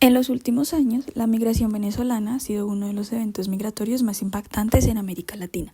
En los últimos años, la migración venezolana ha sido uno de los eventos migratorios más impactantes en América Latina.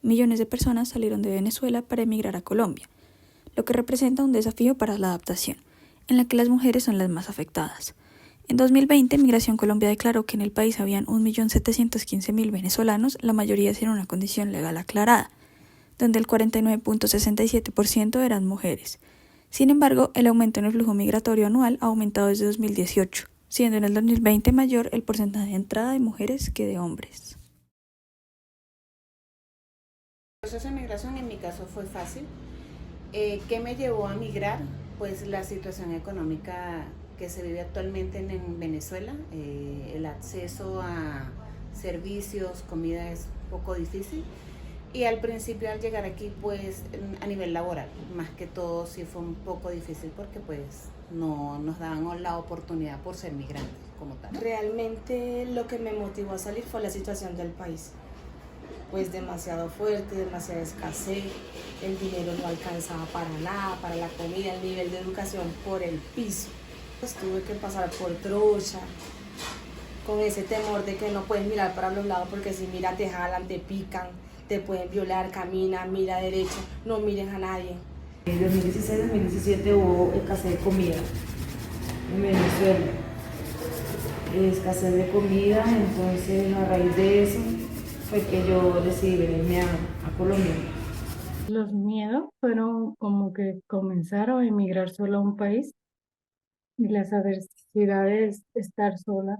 Millones de personas salieron de Venezuela para emigrar a Colombia, lo que representa un desafío para la adaptación, en la que las mujeres son las más afectadas. En 2020, Migración Colombia declaró que en el país habían 1.715.000 venezolanos, la mayoría sin una condición legal aclarada, donde el 49.67% eran mujeres. Sin embargo, el aumento en el flujo migratorio anual ha aumentado desde 2018, siendo en el 2020 mayor el porcentaje de entrada de mujeres que de hombres. El proceso de migración en mi caso fue fácil. ¿Qué me llevó a migrar? Pues la situación económica que se vive actualmente en Venezuela. El acceso a servicios, comida es un poco difícil. Y al principio al llegar aquí, pues a nivel laboral, más que todo sí fue un poco difícil porque pues no nos daban la oportunidad por ser migrantes como tal. Realmente lo que me motivó a salir fue la situación del país, pues demasiado fuerte, demasiada escasez, el dinero no alcanzaba para nada, para la comida, el nivel de educación por el piso. Pues tuve que pasar por trocha, con ese temor de que no puedes mirar para los lados porque si miras te jalan, te pican, te pueden violar, camina, mira derecho, no mires a nadie. En 2016-2017 hubo escasez de comida en Venezuela, escasez de comida, entonces a raíz de eso fue que yo decidí venirme a Colombia. Los miedos fueron como que comenzaron a emigrar solo a un país y las adversidades de estar sola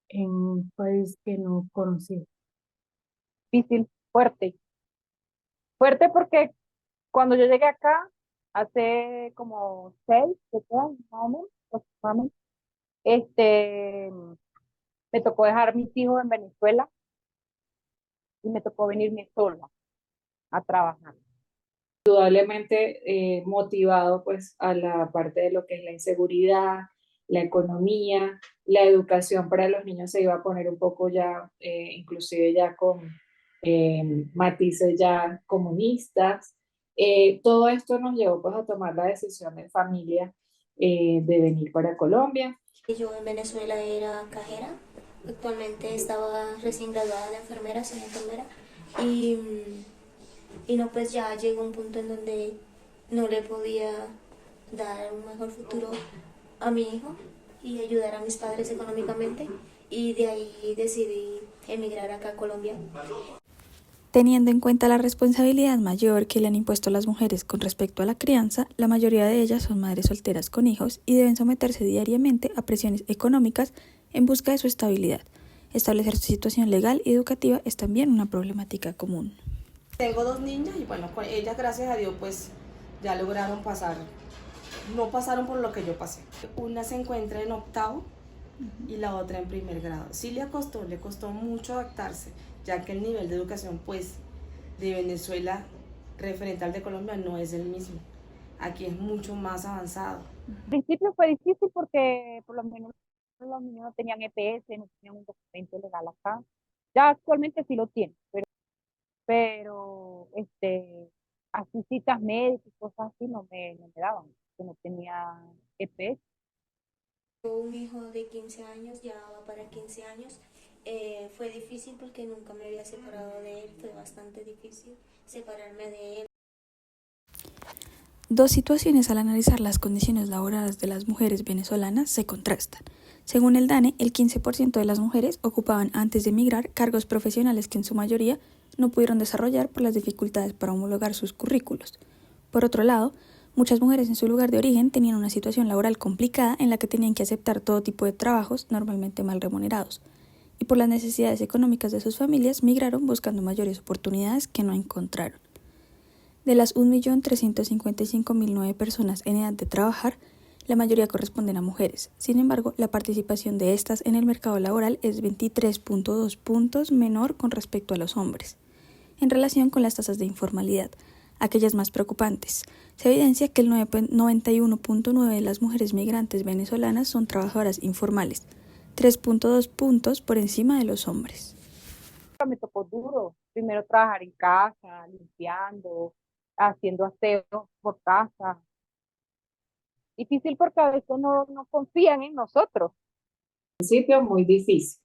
en un país que no conocía. Difícil, fuerte. Fuerte porque cuando yo llegué acá, hace como 6, 7 años más o menos, aproximadamente, este, me tocó dejar mis hijos en Venezuela y me tocó venirme sola a trabajar. Indudablemente motivado pues a la parte de lo que es la inseguridad, la economía, la educación para los niños se iba a poner un poco ya, inclusive ya con matices ya comunistas. Todo esto nos llevó pues a tomar la decisión en familia de venir para Colombia. Yo en Venezuela era cajera, actualmente estaba recién graduada de enfermera, soy enfermera, y, y no, pues ya llegó un punto en donde no le podía dar un mejor futuro a mi hijo y ayudar a mis padres económicamente, y de ahí decidí emigrar acá a Colombia. Teniendo en cuenta la responsabilidad mayor que le han impuesto las mujeres con respecto a la crianza, la mayoría de ellas son madres solteras con hijos y deben someterse diariamente a presiones económicas en busca de su estabilidad. Establecer su situación legal y educativa es también una problemática común. Tengo 2 niñas y bueno, con ellas gracias a Dios pues ya lograron pasar, no pasaron por lo que yo pasé. Una se encuentra en octavo y la otra en primer grado. Sí le costó mucho adaptarse, ya que el nivel de educación pues de Venezuela referente al de Colombia no es el mismo. Aquí es mucho más avanzado. Al principio fue difícil porque por lo menos los niños no tenían EPS, no tenían un documento legal acá. Ya actualmente sí lo tienen, pero así citas médicas y cosas así no me daban, que no tenía EPS. Un hijo de 15 años, ya va para 15 años. Fue difícil porque nunca me había separado de él, fue bastante difícil separarme de él. Dos situaciones al analizar las condiciones laborales de las mujeres venezolanas se contrastan. Según el DANE, el 15% de las mujeres ocupaban antes de emigrar cargos profesionales que en su mayoría no pudieron desarrollar por las dificultades para homologar sus currículos. Por otro lado, muchas mujeres en su lugar de origen tenían una situación laboral complicada en la que tenían que aceptar todo tipo de trabajos normalmente mal remunerados, y por las necesidades económicas de sus familias migraron buscando mayores oportunidades que no encontraron. De las 1.355.009 personas en edad de trabajar, la mayoría corresponden a mujeres. Sin embargo, la participación de estas en el mercado laboral es 23.2 puntos menor con respecto a los hombres. En relación con las tasas de informalidad, aquellas más preocupantes, se evidencia que el 91.9% de las mujeres migrantes venezolanas son trabajadoras informales, 3.2 puntos por encima de los hombres. Me tocó duro, primero trabajar en casa, limpiando, haciendo aseo por casa. Difícil porque a veces no confían en nosotros. principio muy difícil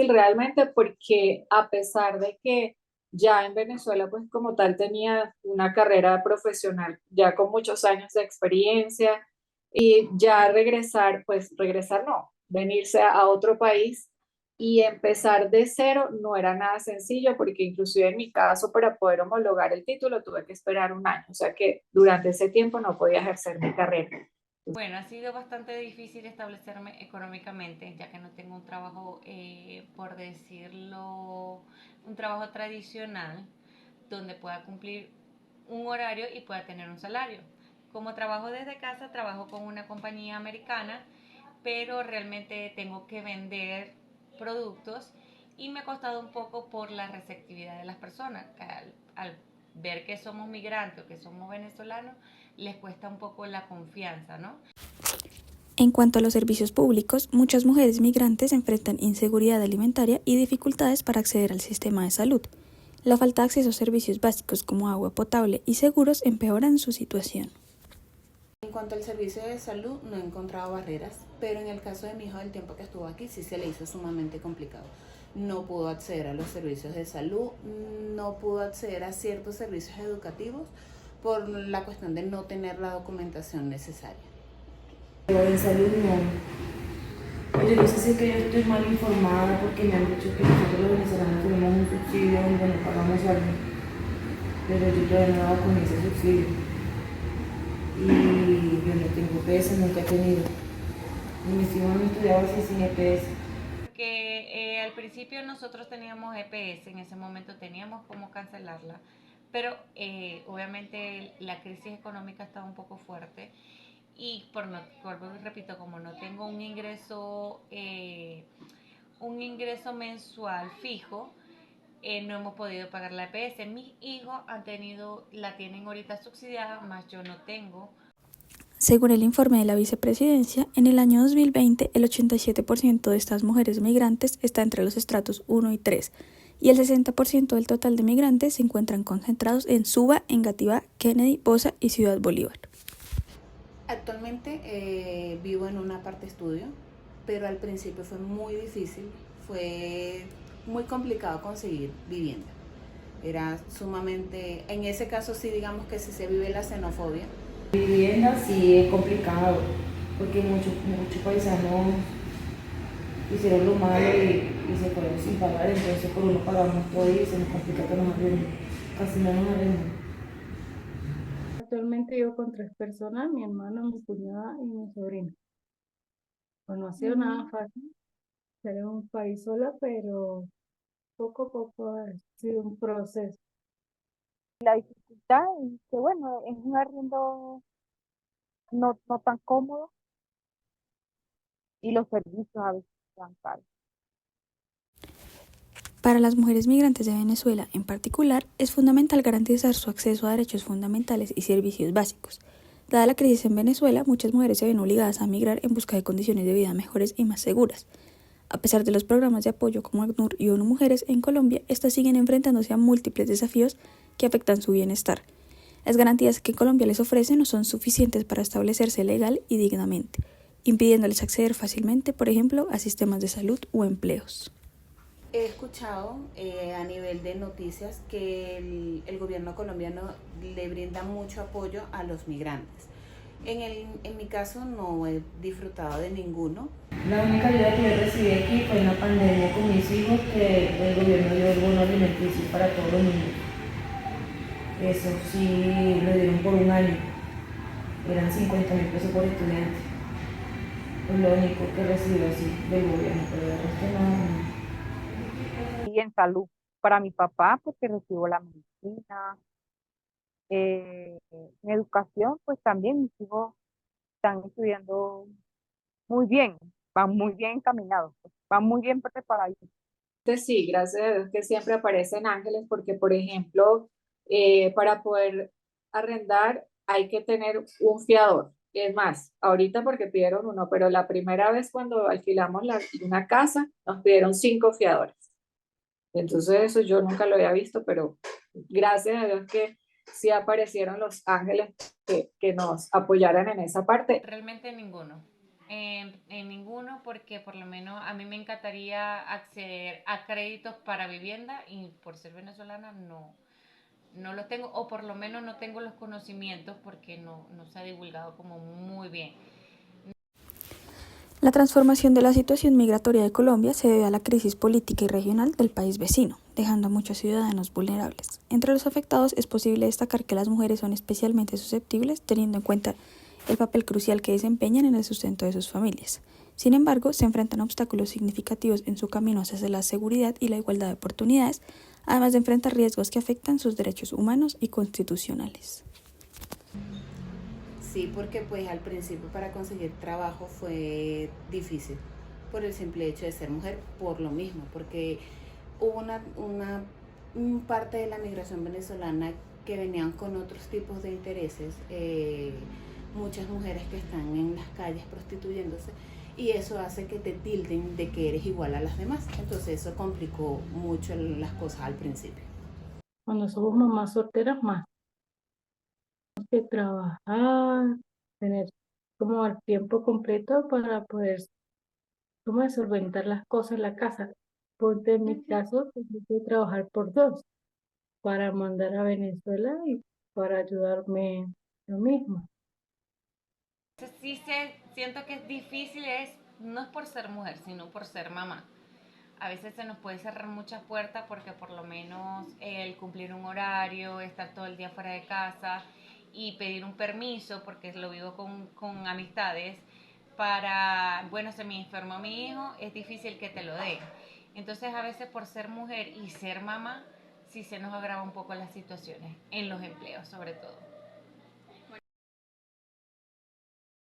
realmente porque a pesar de que ya en Venezuela pues como tal tenía una carrera profesional ya con muchos años de experiencia y ya regresar, pues regresar no, venirse a otro país y empezar de cero no era nada sencillo porque inclusive en mi caso para poder homologar el título tuve que esperar un año, o sea que durante ese tiempo no podía ejercer mi carrera. Bueno, ha sido bastante difícil establecerme económicamente, ya que no tengo un trabajo, por decirlo, un trabajo tradicional donde pueda cumplir un horario y pueda tener un salario. Como trabajo desde casa, trabajo con una compañía americana, pero realmente tengo que vender productos y me ha costado un poco por la receptividad de las personas. Al ver que somos migrantes o que somos venezolanos, les cuesta un poco la confianza, ¿no? En cuanto a los servicios públicos, muchas mujeres migrantes enfrentan inseguridad alimentaria y dificultades para acceder al sistema de salud. La falta de acceso a servicios básicos como agua potable y seguros empeoran su situación. En cuanto al servicio de salud, no he encontrado barreras, pero en el caso de mi hijo, el tiempo que estuvo aquí, sí se le hizo sumamente complicado. No pudo acceder a los servicios de salud, no pudo acceder a ciertos servicios educativos por la cuestión de no tener la documentación necesaria. En salud no. Oye, no sé si es que yo estoy mal informada porque me han dicho que nosotros los venezolanos tenemos un subsidio donde no pagamos algo, pero yo todavía no he dado con ese subsidio. Y yo no tengo EPS, nunca he tenido. Y mis hijos han estudiado así sin EPS. Porque al principio nosotros teníamos EPS, en ese momento teníamos cómo cancelarla, pero obviamente la crisis económica estaba un poco fuerte y repito, como no tengo un ingreso mensual fijo, no hemos podido pagar la EPS. Mis hijos la tienen ahorita subsidiada, más yo no tengo. Según el informe de la vicepresidencia, en el año 2020 el 87% de estas mujeres migrantes está entre los estratos 1 y 3 y el 60% del total de migrantes se encuentran concentrados en Suba, Engativá, Kennedy, Bosa y Ciudad Bolívar. Actualmente vivo en un apart estudio, pero al principio fue muy difícil, fue muy complicado conseguir vivienda. Era sumamente, en ese caso sí digamos que sí se vive la xenofobia. Vivienda sí es complicado, porque muchos paisanos hicieron lo malo y se fueron sin pagar, entonces por uno pagamos todo y se nos complica que nos arrienden. Casi no nos arrienden. Actualmente vivo con 3 personas, mi hermano, mi cuñada y mi sobrina. Pues no ha sido nada fácil estar en un país sola, pero poco a poco ha sido un proceso. La dificultad es que, bueno, es un arriendo no tan cómodo y los servicios a veces son caros. Para las mujeres migrantes de Venezuela en particular, es fundamental garantizar su acceso a derechos fundamentales y servicios básicos. Dada la crisis en Venezuela, muchas mujeres se ven obligadas a migrar en busca de condiciones de vida mejores y más seguras. A pesar de los programas de apoyo como ACNUR y ONU Mujeres en Colombia, estas siguen enfrentándose a múltiples desafíos que afectan su bienestar. Las garantías que Colombia les ofrece no son suficientes para establecerse legal y dignamente, impidiéndoles acceder fácilmente, por ejemplo, a sistemas de salud o empleos. He escuchado a nivel de noticias que el gobierno colombiano le brinda mucho apoyo a los migrantes. En mi caso no he disfrutado de ninguno. La única ayuda que yo recibí aquí fue en la pandemia con mis hijos, que el gobierno dio el bono alimenticio para todos los niños. Eso sí lo dieron por un año. Eran 50.000 pesos por estudiante. Es lo único que recibí así del gobierno, pero de resto no. Y en salud para mi papá, porque recibo la medicina. En educación, pues también mis hijos están estudiando muy bien, van muy bien encaminados, pues, van muy bien preparados. Sí, gracias a Dios que siempre aparecen ángeles porque, por ejemplo, para poder arrendar hay que tener un fiador. Es más, ahorita porque pidieron uno, pero la primera vez cuando alquilamos una casa nos pidieron 5 fiadores. Entonces eso yo nunca lo había visto, pero gracias a Dios que sí aparecieron los ángeles que nos apoyaran en esa parte. Realmente ninguno. en ninguno, porque por lo menos a mí me encantaría acceder a créditos para vivienda y por ser venezolana no los tengo, o por lo menos no tengo los conocimientos porque no se ha divulgado como muy bien. La transformación de la situación migratoria de Colombia se debe a la crisis política y regional del país vecino, dejando a muchos ciudadanos vulnerables. Entre los afectados es posible destacar que las mujeres son especialmente susceptibles, teniendo en cuenta el papel crucial que desempeñan en el sustento de sus familias. Sin embargo, se enfrentan a obstáculos significativos en su camino hacia la seguridad y la igualdad de oportunidades, además de enfrentar riesgos que afectan sus derechos humanos y constitucionales. Sí, porque pues al principio para conseguir trabajo fue difícil por el simple hecho de ser mujer, por lo mismo, porque hubo una parte de la migración venezolana que venían con otros tipos de intereses, muchas mujeres que están en las calles prostituyéndose y eso hace que te tilden de que eres igual a las demás, entonces eso complicó mucho las cosas al principio. Cuando somos mamás solteras, más que trabajar, tener como el tiempo completo para poder como solventar las cosas en la casa. Ponte en mi caso, tengo que trabajar por dos para mandar a Venezuela y para ayudarme yo misma. Siento que es difícil, no es por ser mujer, sino por ser mamá. A veces se nos puede cerrar muchas puertas porque por lo menos el cumplir un horario, estar todo el día fuera de casa y pedir un permiso, porque lo vivo con amistades, para, bueno, se me enfermó mi hijo, es difícil que te lo den. Entonces a veces por ser mujer y ser mamá, sí se nos agrava un poco las situaciones, en los empleos sobre todo.